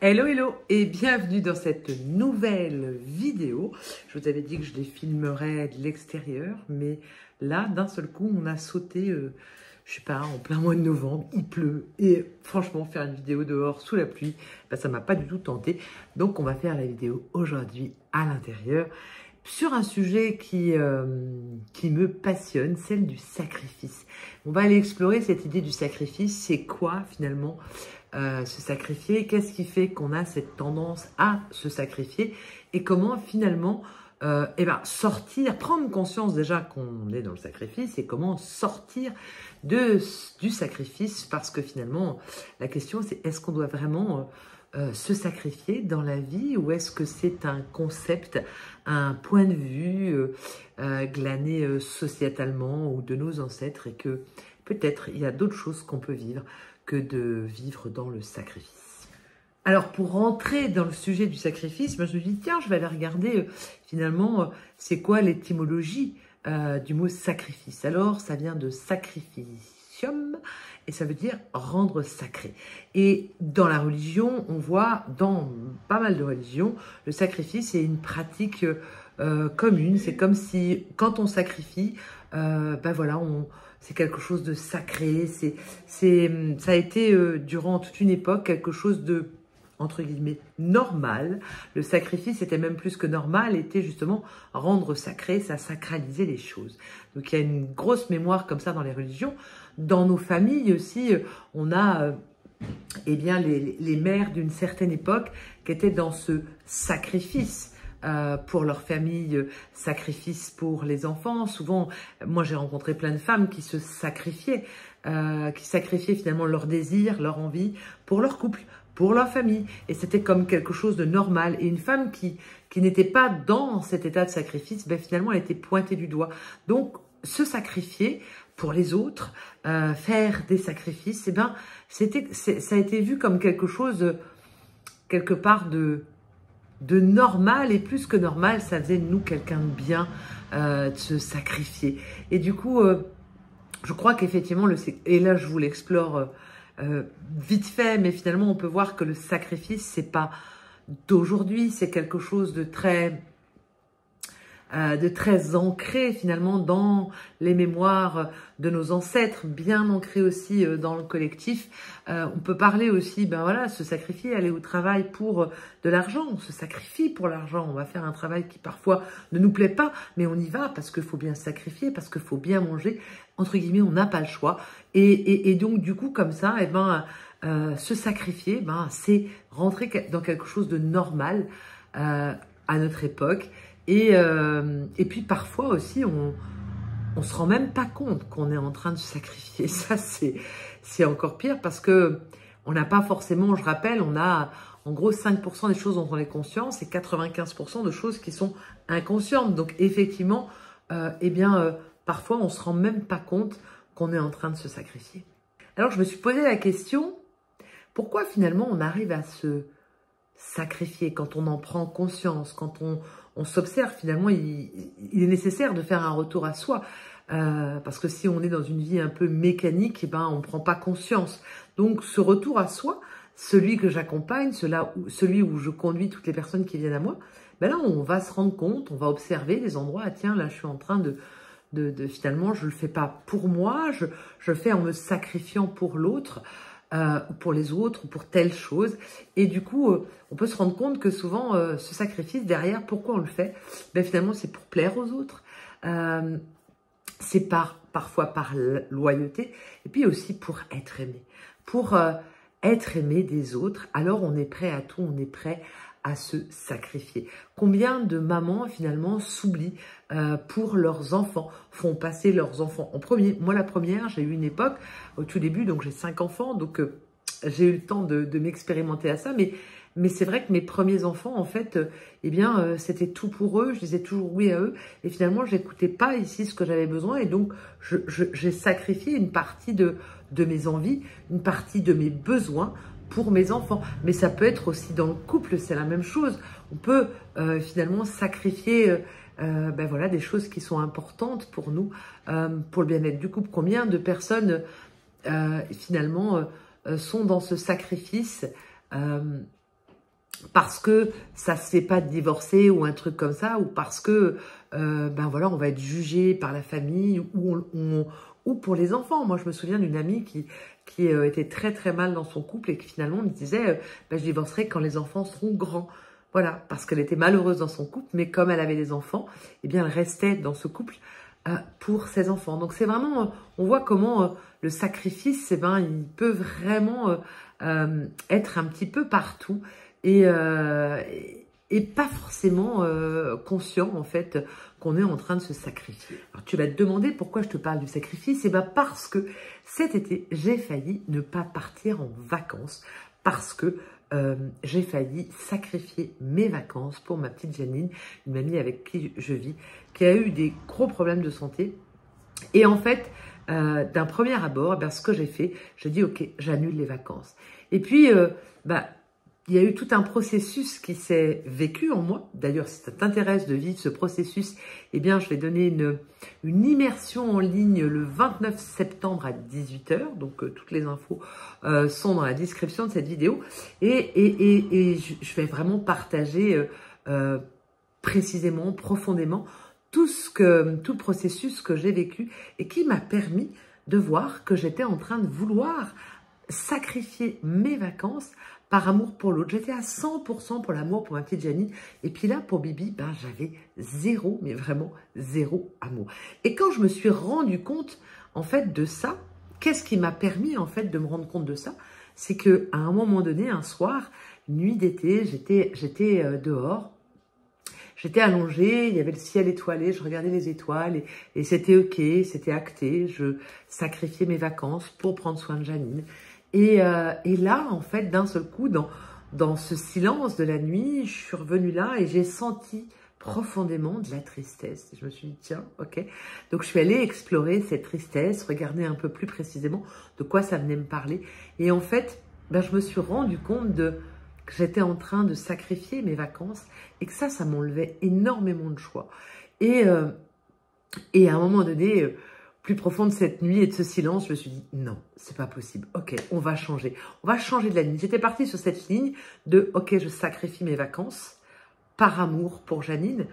Hello hello et bienvenue dans cette nouvelle vidéo. Je vous avais dit que je les filmerais de l'extérieur, mais là d'un seul coup on a sauté, je sais pas, en plein mois de novembre, il pleut et franchement faire une vidéo dehors sous la pluie, ça m'a pas du tout tenté. Donc on va faire la vidéo aujourd'hui à l'intérieur sur un sujet qui me passionne, celle du sacrifice. On va aller explorer cette idée du sacrifice, c'est quoi finalement se sacrifier, qu'est-ce qui fait qu'on a cette tendance à se sacrifier et comment finalement sortir, prendre conscience déjà qu'on est dans le sacrifice et comment sortir du sacrifice, parce que finalement la question c'est est-ce qu'on doit vraiment se sacrifier dans la vie ou est-ce que c'est un concept, un point de vue glané sociétalement ou de nos ancêtres et que peut-être il y a d'autres choses qu'on peut vivre que de vivre dans le sacrifice. Alors pour rentrer dans le sujet du sacrifice, je me suis dit tiens je vais aller regarder finalement c'est quoi l'étymologie du mot sacrifice. Alors ça vient de sacrificium et ça veut dire rendre sacré. Et dans la religion, on voit dans pas mal de religions, le sacrifice est une pratique commune. C'est comme si quand on sacrifie, voilà, c'est quelque chose de sacré. Ça a été durant toute une époque quelque chose de entre guillemets normal. Le sacrifice était même plus que normal, était justement rendre sacré, ça sacralisait les choses. Donc il y a une grosse mémoire comme ça dans les religions. Dans nos familles aussi, on a les mères d'une certaine époque qui étaient dans ce sacrifice pour leur famille, sacrifice pour les enfants. Souvent, moi j'ai rencontré plein de femmes qui se sacrifiaient, qui sacrifiaient finalement leur désir, leur envie pour leur couple, pour leur famille. Et c'était comme quelque chose de normal. Et une femme qui n'était pas dans cet état de sacrifice, finalement elle était pointée du doigt. Donc se sacrifier pour les autres, faire des sacrifices, ça a été vu comme quelque chose, quelque part de normal, et plus que normal, ça faisait de nous quelqu'un de bien, de se sacrifier. Et du coup, je crois qu'effectivement, et là je vous l'explore vite fait, mais finalement on peut voir que le sacrifice, c'est pas d'aujourd'hui, c'est quelque chose de très ancré finalement dans les mémoires de nos ancêtres, bien ancré aussi dans le collectif. On peut parler aussi, se sacrifier, aller au travail pour de l'argent, on se sacrifie pour l'argent, on va faire un travail qui parfois ne nous plaît pas, mais on y va parce qu'il faut bien se sacrifier, parce qu'il faut bien manger, entre guillemets, on n'a pas le choix. Et donc du coup comme ça, se sacrifier, c'est rentrer dans quelque chose de normal à notre époque. Et puis parfois aussi, on se rend même pas compte qu'on est en train de se sacrifier. Ça, c'est encore pire parce que on n'a pas forcément, je rappelle, on a en gros 5% des choses dont on est conscient et 95% de choses qui sont inconscientes. Donc effectivement, parfois on se rend même pas compte qu'on est en train de se sacrifier. Alors je me suis posé la question, pourquoi finalement on arrive à se sacrifier quand on en prend conscience, quand on s'observe finalement, il est nécessaire de faire un retour à soi. Parce que si on est dans une vie un peu mécanique, on ne prend pas conscience. Donc ce retour à soi, celui que j'accompagne, celui où je conduis toutes les personnes qui viennent à moi, là on va se rendre compte, on va observer des endroits, ah tiens là je suis en train de finalement je ne le fais pas pour moi, je le fais en me sacrifiant pour l'autre. Pour les autres, ou pour telle chose. Et du coup, on peut se rendre compte que souvent, ce sacrifice, derrière, pourquoi on le fait? Finalement, c'est pour plaire aux autres. C'est parfois par loyauté, et puis aussi pour être aimé. Pour être aimé des autres, alors on est prêt à tout, on est prêt à se sacrifier. Combien de mamans finalement s'oublient pour leurs enfants, font passer leurs enfants en premier. Moi la première, j'ai eu une époque au tout début, donc j'ai 5 enfants, donc j'ai eu le temps de m'expérimenter à ça, mais c'est vrai que mes premiers enfants, en fait, c'était tout pour eux, je disais toujours oui à eux, et finalement je n'écoutais pas ici ce que j'avais besoin, et donc j'ai sacrifié une partie de mes envies, une partie de mes besoins pour mes enfants. Mais ça peut être aussi dans le couple, c'est la même chose. On peut finalement sacrifier des choses qui sont importantes pour nous, pour le bien-être du couple. Combien de personnes finalement sont dans ce sacrifice parce que ça se fait pas de divorcer ou un truc comme ça, ou parce que ben voilà, on va être jugé par la famille ou pour les enfants. Moi, je me souviens d'une amie qui était très très mal dans son couple et qui finalement me disait ben, je divorcerai quand les enfants seront grands. Voilà, parce qu'elle était malheureuse dans son couple, mais comme elle avait des enfants, eh bien elle restait dans ce couple pour ses enfants. Donc c'est vraiment, on voit comment le sacrifice, eh ben, il peut vraiment être un petit peu partout et pas forcément conscient en fait qu'on est en train de se sacrifier. Alors tu vas te demander pourquoi je te parle du sacrifice. Eh bien parce que cet été, j'ai failli ne pas partir en vacances parce que j'ai failli sacrifier mes vacances pour ma petite Janine, une amie avec qui je vis, qui a eu des gros problèmes de santé. Et en fait, d'un premier abord, eh bien, ce que j'ai fait, j'ai dit ok, j'annule les vacances. Et puis, il y a eu tout un processus qui s'est vécu en moi. D'ailleurs, si ça t'intéresse de vivre ce processus, eh bien, je vais donner une immersion en ligne le 29 septembre à 18 h. Donc, toutes les infos sont dans la description de cette vidéo. Et je vais vraiment partager précisément, profondément, tout le processus que j'ai vécu et qui m'a permis de voir que j'étais en train de vouloir sacrifier mes vacances par amour pour l'autre. J'étais à 100% pour l'amour pour ma petite Janine. Et puis là, pour Bibi, ben, j'avais zéro, mais vraiment zéro amour. Et quand je me suis rendu compte, en fait, de ça, qu'est-ce qui m'a permis, en fait, de me rendre compte de ça? C'est qu'à un moment donné, un soir, nuit d'été, j'étais dehors. J'étais allongée, il y avait le ciel étoilé, je regardais les étoiles et c'était ok, c'était acté. Je sacrifiais mes vacances pour prendre soin de Janine. Et là, en fait, d'un seul coup, dans ce silence de la nuit, je suis revenue là et j'ai senti profondément de la tristesse. Je me suis dit, tiens, ok. Donc, je suis allée explorer cette tristesse, regarder un peu plus précisément de quoi ça venait me parler. Et en fait, ben, je me suis rendu compte que j'étais en train de sacrifier mes vacances et que ça m'enlevait énormément de choix. Et à un moment donné, plus profond de cette nuit et de ce silence, je me suis dit, non, c'est pas possible. Ok, on va changer. On va changer de la ligne. J'étais partie sur cette ligne de, ok, je sacrifie mes vacances par amour pour Janine.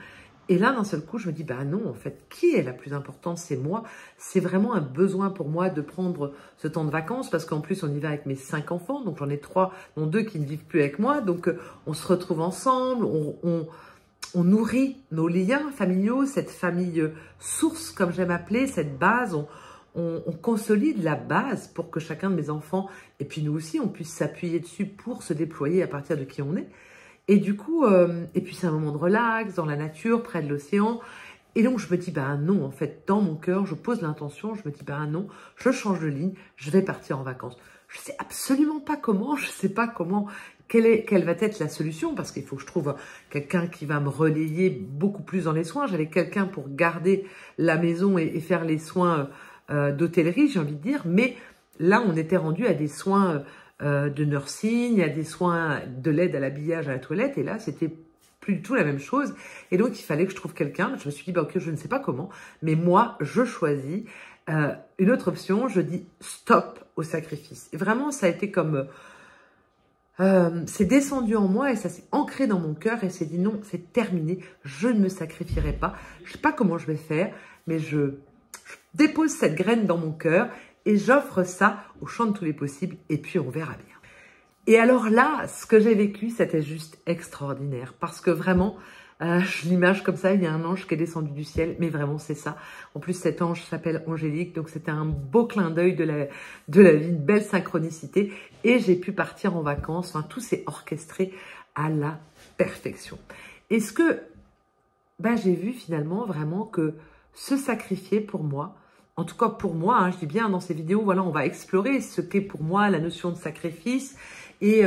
Et là, d'un seul coup, je me dis, bah non, en fait, qui est la plus importante? C'est moi. C'est vraiment un besoin pour moi de prendre ce temps de vacances parce qu'en plus, on y va avec mes 5 enfants. Donc, j'en ai 3, dont 2 qui ne vivent plus avec moi. Donc, on se retrouve ensemble, on nourrit nos liens familiaux, cette famille source, comme j'aime appeler, cette base. On consolide la base pour que chacun de mes enfants, et puis nous aussi, on puisse s'appuyer dessus pour se déployer à partir de qui on est. Et du coup, et puis c'est un moment de relax, dans la nature, près de l'océan. Et donc, je me dis, bah non, en fait, dans mon cœur, je pose l'intention, je me dis, bah non, je change de ligne, je vais partir en vacances. Je sais absolument pas comment, je sais pas comment, quelle va être la solution, parce qu'il faut que je trouve quelqu'un qui va me relayer beaucoup plus dans les soins. J'avais quelqu'un pour garder la maison et faire les soins d'hôtellerie, j'ai envie de dire. Mais là, on était rendu à des soins de nursing, à des soins de l'aide à l'habillage à la toilette. Et là, c'était plus du tout la même chose. Et donc, il fallait que je trouve quelqu'un. Je me suis dit, bah, ok, je ne sais pas comment, mais moi, je choisis une autre option. Je dis stop au sacrifice. Et vraiment, ça a été comme... c'est descendu en moi et ça s'est ancré dans mon cœur et s'est dit non, c'est terminé, je ne me sacrifierai pas. Je ne sais pas comment je vais faire, mais je dépose cette graine dans mon cœur et j'offre ça au champ de tous les possibles et puis on verra bien. Et alors là, ce que j'ai vécu, c'était juste extraordinaire parce que vraiment, je l'image comme ça, il y a un ange qui est descendu du ciel, mais vraiment c'est ça. En plus, cet ange s'appelle Angélique, donc c'était un beau clin d'œil de la vie, une belle synchronicité. Et j'ai pu partir en vacances, enfin, tout s'est orchestré à la perfection. Et ce que j'ai vu finalement vraiment que se sacrifier pour moi, en tout cas pour moi, hein, je dis bien dans ces vidéos, voilà, on va explorer ce qu'est pour moi la notion de sacrifice. Et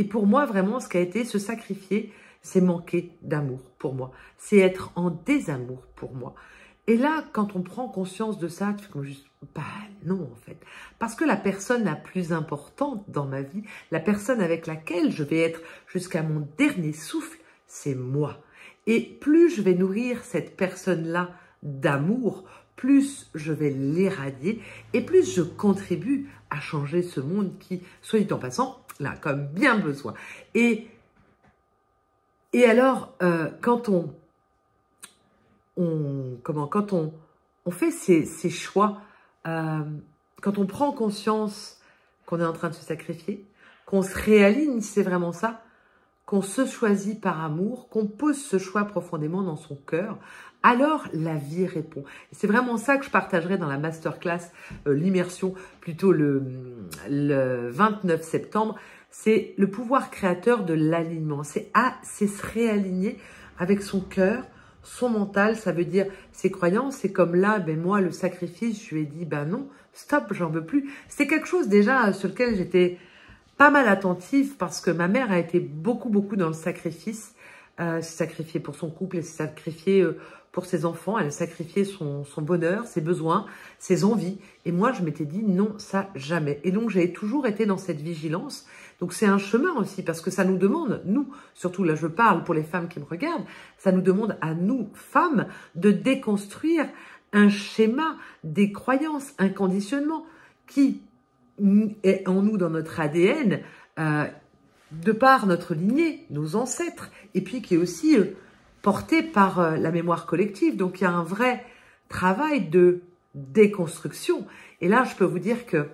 pour moi, vraiment, ce qui a été se sacrifier, c'est manquer d'amour pour moi. C'est être en désamour pour moi. Et là, quand on prend conscience de ça, tu fais comme juste, bah non en fait. Parce que la personne la plus importante dans ma vie, la personne avec laquelle je vais être jusqu'à mon dernier souffle, c'est moi. Et plus je vais nourrir cette personne-là d'amour, plus je vais l'irradier et plus je contribue à changer ce monde qui, soit dit en passant, là, a quand même bien besoin. Et Et alors, quand on fait ces choix, quand on prend conscience qu'on est en train de se sacrifier, qu'on se réaligne, c'est vraiment ça, qu'on se choisit par amour, qu'on pose ce choix profondément dans son cœur, alors la vie répond. C'est vraiment ça que je partagerai dans la masterclass, l'immersion, plutôt le 29 septembre. C'est le pouvoir créateur de l'alignement. C'est se réaligner avec son cœur, son mental, ça veut dire ses croyances. C'est comme là, ben moi, le sacrifice, je lui ai dit, ben non, stop, j'en veux plus. C'est quelque chose déjà sur lequel j'étais pas mal attentive parce que ma mère a été beaucoup dans le sacrifice. S'est sacrifiée pour son couple, elle s'est sacrifiée pour ses enfants, elle a sacrifié son bonheur, ses besoins, ses envies. Et moi, je m'étais dit non, ça jamais. Et donc, j'ai toujours été dans cette vigilance. Donc, c'est un chemin aussi parce que ça nous demande, nous, surtout là, je parle pour les femmes qui me regardent, ça nous demande à nous, femmes, de déconstruire un schéma, des croyances, un conditionnement qui est en nous, dans notre ADN, de par notre lignée, nos ancêtres, et puis qui est aussi porté par la mémoire collective. Donc, il y a un vrai travail de déconstruction. Et là, je peux vous dire que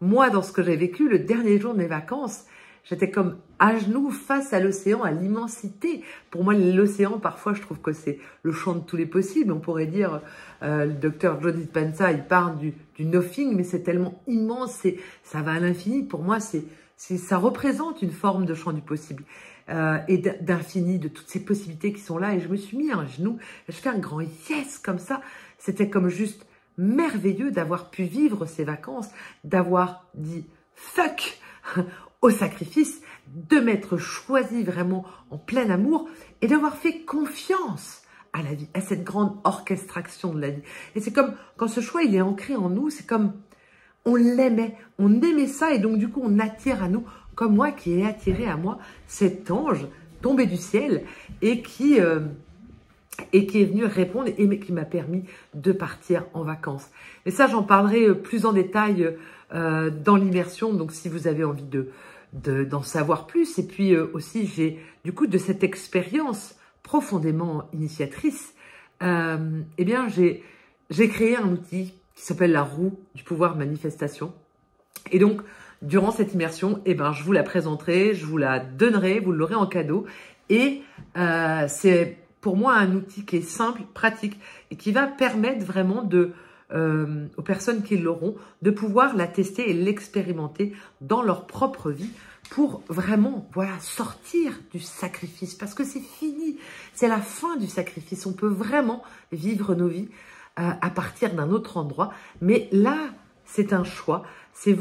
moi, dans ce que j'ai vécu, le dernier jour de mes vacances, j'étais comme à genoux face à l'océan, à l'immensité. Pour moi, l'océan, parfois, je trouve que c'est le champ de tous les possibles. On pourrait dire, le docteur Joe Dispenza, il parle du nothing, mais c'est tellement immense, ça va à l'infini. Pour moi, ça représente une forme de champ du possible et d'infini, de toutes ces possibilités qui sont là. Et je me suis mis à genoux, je fais un grand yes comme ça. C'était comme juste merveilleux d'avoir pu vivre ces vacances, d'avoir dit fuck au sacrifice, de m'être choisi vraiment en plein amour et d'avoir fait confiance à la vie, à cette grande orchestration de la vie. Et c'est comme quand ce choix il est ancré en nous, c'est comme on l'aimait, on aimait ça et donc du coup on attire à nous, comme moi qui ai attiré à moi cet ange tombé du ciel et qui est venu répondre et qui m'a permis de partir en vacances. Mais ça, j'en parlerai plus en détail dans l'immersion, donc si vous avez envie d'en savoir plus. Et puis aussi, j'ai du coup de cette expérience profondément initiatrice, eh bien, j'ai créé un outil qui s'appelle la roue du pouvoir manifestation. Et donc, durant cette immersion, eh ben, je vous la présenterai, je vous la donnerai, vous l'aurez en cadeau. Et c'est pour moi un outil qui est simple, pratique et qui va permettre vraiment aux personnes qui l'auront de pouvoir la tester et l'expérimenter dans leur propre vie pour vraiment sortir du sacrifice parce que c'est fini, c'est la fin du sacrifice. On peut vraiment vivre nos vies à partir d'un autre endroit, mais là c'est un choix, c'est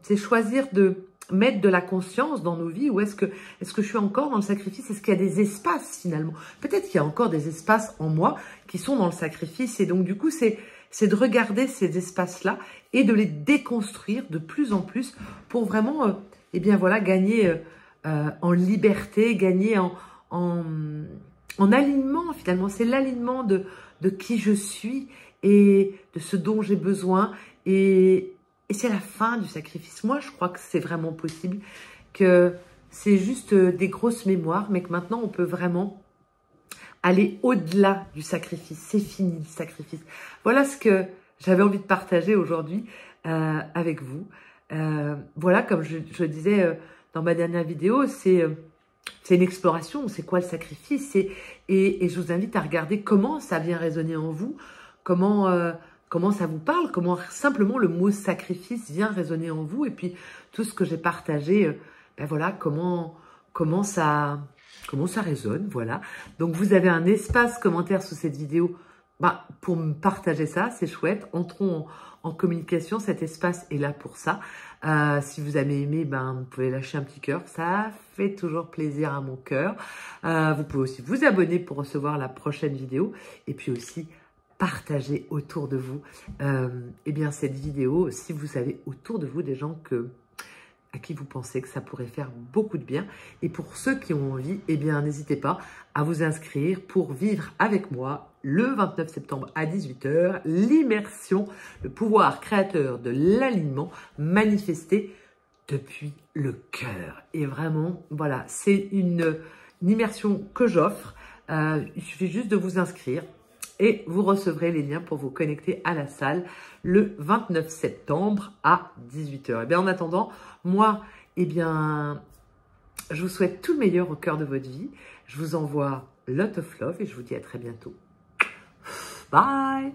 c'est choisir de mettre de la conscience dans nos vies ou est-ce que je suis encore dans le sacrifice? Est-ce qu'il y a des espaces finalement? Peut-être qu'il y a encore des espaces en moi qui sont dans le sacrifice et donc du coup c'est de regarder ces espaces-là et de les déconstruire de plus en plus pour vraiment gagner en liberté, gagner en alignement finalement. C'est l'alignement de qui je suis et de ce dont j'ai besoin et c'est la fin du sacrifice. Moi, je crois que c'est vraiment possible, que c'est juste des grosses mémoires, mais que maintenant, on peut vraiment aller au-delà du sacrifice. C'est fini le sacrifice. Voilà ce que j'avais envie de partager aujourd'hui avec vous. Voilà, comme je disais dans ma dernière vidéo, c'est une exploration. C'est quoi le sacrifice? Et je vous invite à regarder comment ça vient résonner en vous, comment ça vous parle, comment simplement le mot sacrifice vient résonner en vous. Et puis, tout ce que j'ai partagé, comment ça résonne, voilà. Donc, vous avez un espace commentaire sous cette vidéo pour me partager ça, c'est chouette. Entrons en communication, cet espace est là pour ça. Si vous avez aimé, vous pouvez lâcher un petit cœur, ça fait toujours plaisir à mon cœur. Vous pouvez aussi vous abonner pour recevoir la prochaine vidéo. Et puis aussi, partager autour de vous cette vidéo si vous avez autour de vous des gens à qui vous pensez que ça pourrait faire beaucoup de bien. Et pour ceux qui ont envie, n'hésitez pas à vous inscrire pour vivre avec moi le 29 septembre à 18 h l'immersion, le pouvoir créateur de l'alignement manifesté depuis le cœur. Et vraiment, voilà, c'est une immersion que j'offre. Il suffit juste de vous inscrire et vous recevrez les liens pour vous connecter à la salle le 29 septembre à 18 h. Et bien en attendant, moi, eh bien, je vous souhaite tout le meilleur au cœur de votre vie. Je vous envoie lot of love et je vous dis à très bientôt. Bye!